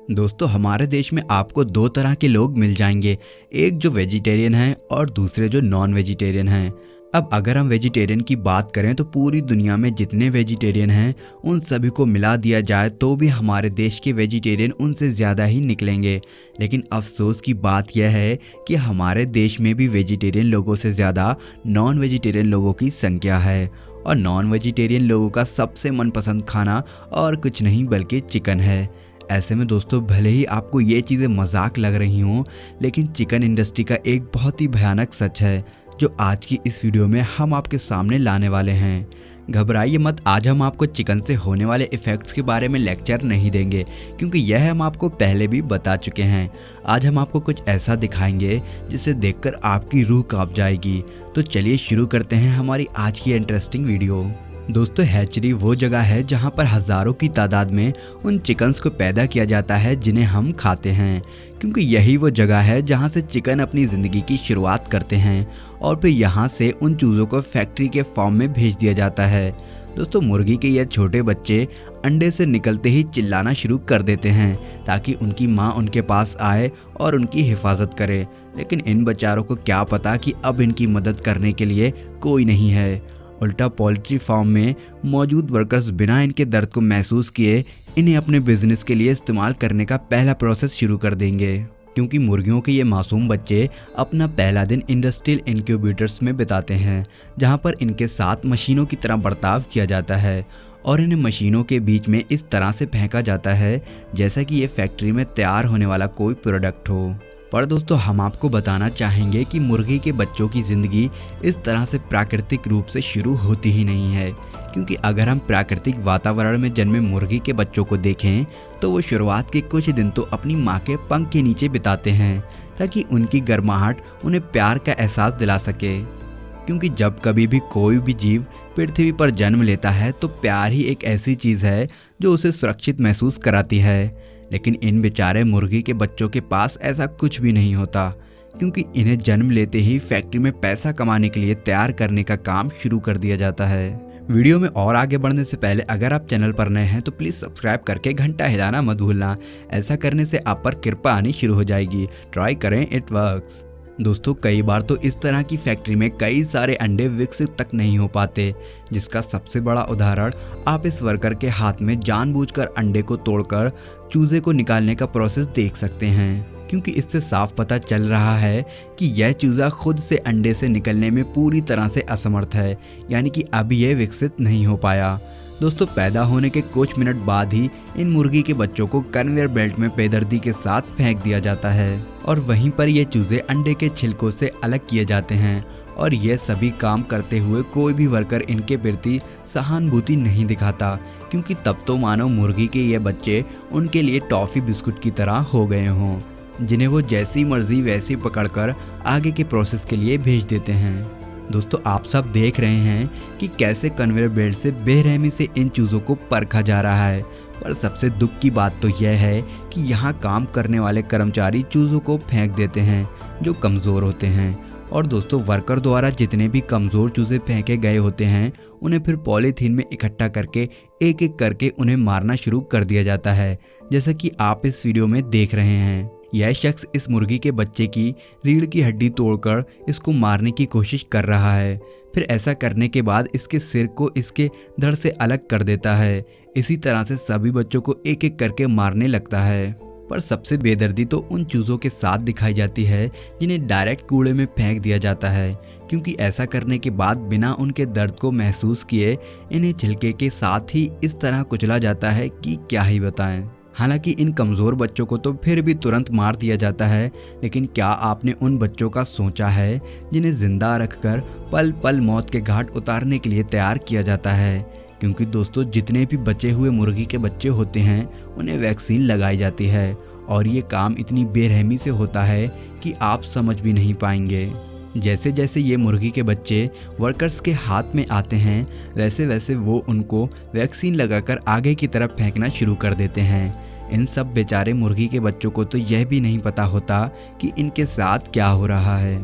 दोस्तों हमारे देश में आपको दो तरह के लोग मिल जाएंगे, एक जो वेजिटेरियन हैं और दूसरे जो नॉन वेजिटेरियन हैं। अब अगर हम वेजिटेरियन की बात करें तो पूरी दुनिया में जितने वेजिटेरियन हैं उन सभी को मिला दिया जाए तो भी हमारे देश के वेजिटेरियन उनसे ज़्यादा ही निकलेंगे। लेकिन अफसोस की बात यह है कि हमारे देश में भी वेजिटेरियन लोगों से ज़्यादा नॉन वेजिटेरियन लोगों की संख्या है। और नॉन वेजिटेरियन लोगों का सबसे मनपसंद खाना और कुछ नहीं बल्कि चिकन है। ऐसे में दोस्तों भले ही आपको ये चीज़ें मजाक लग रही हों, लेकिन चिकन इंडस्ट्री का एक बहुत ही भयानक सच है जो आज की इस वीडियो में हम आपके सामने लाने वाले हैं। घबराइए मत, आज हम आपको चिकन से होने वाले इफ़ेक्ट्स के बारे में लेक्चर नहीं देंगे क्योंकि यह हम आपको पहले भी बता चुके हैं। आज हम आपको कुछ ऐसा दिखाएंगे जिसे देखकर आपकी रूह कांप जाएगी। तो चलिए शुरू करते हैं हमारी आज की इंटरेस्टिंग वीडियो। दोस्तों हैचरी वो जगह है जहाँ पर हज़ारों की तादाद में उन चिकन्स को पैदा किया जाता है जिन्हें हम खाते हैं, क्योंकि यही वो जगह है जहाँ से चिकन अपनी ज़िंदगी की शुरुआत करते हैं और फिर यहाँ से उन चूज़ों को फैक्ट्री के फॉर्म में भेज दिया जाता है। दोस्तों मुर्गी के ये छोटे बच्चे अंडे से निकलते ही चिल्लाना शुरू कर देते हैं ताकि उनकी माँ उनके पास आए और उनकी हिफाजत करे, लेकिन इन बेचारों को क्या पता कि अब इनकी मदद करने के लिए कोई नहीं है। उल्टा पोल्ट्री फार्म में मौजूद वर्कर्स बिना इनके दर्द को महसूस किए इन्हें अपने बिजनेस के लिए इस्तेमाल करने का पहला प्रोसेस शुरू कर देंगे, क्योंकि मुर्गियों के ये मासूम बच्चे अपना पहला दिन इंडस्ट्रियल इंक्यूबेटर्स में बिताते हैं जहां पर इनके साथ मशीनों की तरह बर्ताव किया जाता है और इन्हें मशीनों के बीच में इस तरह से फेंका जाता है जैसा कि ये फैक्ट्री में तैयार होने वाला कोई प्रोडक्ट हो। पर दोस्तों हम आपको बताना चाहेंगे कि मुर्गी के बच्चों की ज़िंदगी इस तरह से प्राकृतिक रूप से शुरू होती ही नहीं है, क्योंकि अगर हम प्राकृतिक वातावरण में जन्मे मुर्गी के बच्चों को देखें तो वो शुरुआत के कुछ दिन तो अपनी माँ के पंख के नीचे बिताते हैं ताकि उनकी गर्माहट उन्हें प्यार का एहसास दिला सके। क्योंकि जब कभी भी कोई भी जीव पृथ्वी पर जन्म लेता है तो प्यार ही एक ऐसी चीज़ है जो उसे सुरक्षित महसूस कराती है। लेकिन इन बेचारे मुर्गी के बच्चों के पास ऐसा कुछ भी नहीं होता, क्योंकि इन्हें जन्म लेते ही फैक्ट्री में पैसा कमाने के लिए तैयार करने का काम शुरू कर दिया जाता है। वीडियो में और आगे बढ़ने से पहले अगर आप चैनल पर नए हैं तो प्लीज़ सब्सक्राइब करके घंटा हिलाना मत भूलना। ऐसा करने से आप पर कृपा आनी शुरू हो जाएगी। ट्राई करें, इट वर्क्स। दोस्तों कई बार तो इस तरह की फैक्ट्री में कई सारे अंडे विकसित तक नहीं हो पाते, जिसका सबसे बड़ा उदाहरण आप इस वर्कर के हाथ में जानबूझकर अंडे को तोड़कर चूजे को निकालने का प्रोसेस देख सकते हैं, क्योंकि इससे साफ पता चल रहा है कि यह चूजा खुद से अंडे से निकलने में पूरी तरह से असमर्थ है, यानी कि अभी यह विकसित नहीं हो पाया। दोस्तों पैदा होने के कुछ मिनट बाद ही इन मुर्गी के बच्चों को कन्वेयर बेल्ट में बेदर्दी के साथ फेंक दिया जाता है और वहीं पर ये चूजे अंडे के छिलकों से अलग किए जाते हैं। और यह सभी काम करते हुए कोई भी वर्कर इनके प्रति सहानुभूति नहीं दिखाता, क्योंकि तब तो मानो मुर्गी के ये बच्चे उनके लिए टॉफ़ी बिस्कुट की तरह हो गए हों, जिन्हें वो जैसी मर्जी वैसी पकड़कर आगे के प्रोसेस के लिए भेज देते हैं। दोस्तों आप सब देख रहे हैं कि कैसे कन्वेयर बेल्ट से बेरहमी से इन चूज़ों को परखा जा रहा है, पर सबसे दुख की बात तो यह है कि यहाँ काम करने वाले कर्मचारी चूज़ों को फेंक देते हैं जो कमज़ोर होते हैं। और दोस्तों वर्कर द्वारा जितने भी कमज़ोर चूज़े फेंके गए होते हैं उन्हें फिर पॉलीथीन में इकट्ठा करके एक एक करके उन्हें मारना शुरू कर दिया जाता है, जैसा कि आप इस वीडियो में देख रहे हैं। यह शख्स इस मुर्गी के बच्चे की रीढ़ की हड्डी तोड़कर इसको मारने की कोशिश कर रहा है। फिर ऐसा करने के बाद इसके सिर को इसके धड़ से अलग कर देता है। इसी तरह से सभी बच्चों को एक एक करके मारने लगता है। पर सबसे बेदर्दी तो उन चूज़ों के साथ दिखाई जाती है जिन्हें डायरेक्ट कूड़े में फेंक दिया जाता है, क्योंकि ऐसा करने के बाद बिना उनके दर्द को महसूस किए इन्हें छिलके के साथ ही इस तरह कुचला जाता है कि क्या ही बताएं। हालांकि इन कमज़ोर बच्चों को तो फिर भी तुरंत मार दिया जाता है, लेकिन क्या आपने उन बच्चों का सोचा है जिन्हें जिंदा रखकर पल पल मौत के घाट उतारने के लिए तैयार किया जाता है? क्योंकि दोस्तों जितने भी बचे हुए मुर्गी के बच्चे होते हैं उन्हें वैक्सीन लगाई जाती है और ये काम इतनी बेरहमी से होता है कि आप समझ भी नहीं पाएंगे। जैसे जैसे ये मुर्गी के बच्चे वर्कर्स के हाथ में आते हैं वैसे वैसे वो उनको वैक्सीन लगाकर आगे की तरफ फेंकना शुरू कर देते हैं। इन सब बेचारे मुर्गी के बच्चों को तो यह भी नहीं पता होता कि इनके साथ क्या हो रहा है।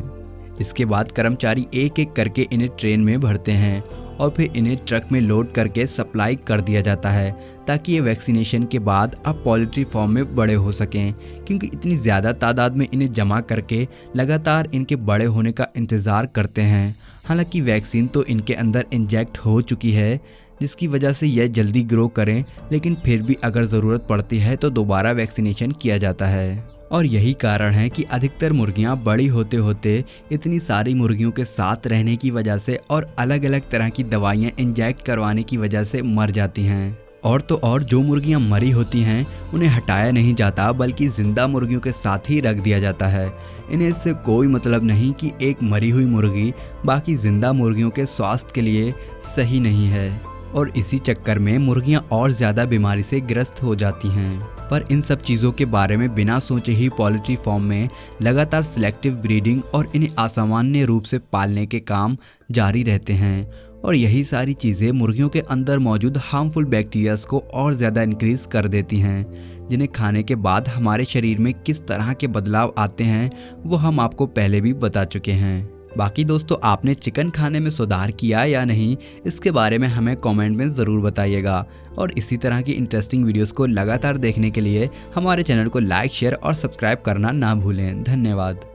इसके बाद कर्मचारी एक एक करके इन्हें ट्रेन में भरते हैं और फिर इन्हें ट्रक में लोड करके सप्लाई कर दिया जाता है ताकि ये वैक्सीनेशन के बाद अब पोल्ट्री फार्म में बड़े हो सकें, क्योंकि इतनी ज़्यादा तादाद में इन्हें जमा करके लगातार इनके बड़े होने का इंतज़ार करते हैं। हालांकि वैक्सीन तो इनके अंदर इंजेक्ट हो चुकी है जिसकी वजह से यह जल्दी ग्रो करें, लेकिन फिर भी अगर ज़रूरत पड़ती है तो दोबारा वैक्सीनेशन किया जाता है। और यही कारण है कि अधिकतर मुर्गियां बड़ी होते होते इतनी सारी मुर्गियों के साथ रहने की वजह से और अलग अलग तरह की दवाइयां इंजेक्ट करवाने की वजह से मर जाती हैं। और तो और जो मुर्गियां मरी होती हैं उन्हें हटाया नहीं जाता बल्कि ज़िंदा मुर्गियों के साथ ही रख दिया जाता है। इन्हें इससे कोई मतलब नहीं कि एक मरी हुई मुर्गी बाकी ज़िंदा मुर्गियों के स्वास्थ्य के लिए सही नहीं है, और इसी चक्कर में मुर्गियां और ज़्यादा बीमारी से ग्रस्त हो जाती हैं। पर इन सब चीज़ों के बारे में बिना सोचे ही पोल्ट्री फार्म में लगातार सिलेक्टिव ब्रीडिंग और इन्हें असामान्य रूप से पालने के काम जारी रहते हैं, और यही सारी चीज़ें मुर्गियों के अंदर मौजूद हार्मफुल बैक्टीरियाज को और ज़्यादा इंक्रीज़ कर देती हैं, जिन्हें खाने के बाद हमारे शरीर में किस तरह के बदलाव आते हैं वो हम आपको पहले भी बता चुके हैं। बाकी दोस्तों, आपने चिकन खाने में सुधार किया या नहीं, इसके बारे में हमें कमेंट में ज़रूर बताइएगा। और इसी तरह की इंटरेस्टिंग वीडियोस को लगातार देखने के लिए हमारे चैनल को लाइक, शेयर और सब्सक्राइब करना ना भूलें। धन्यवाद।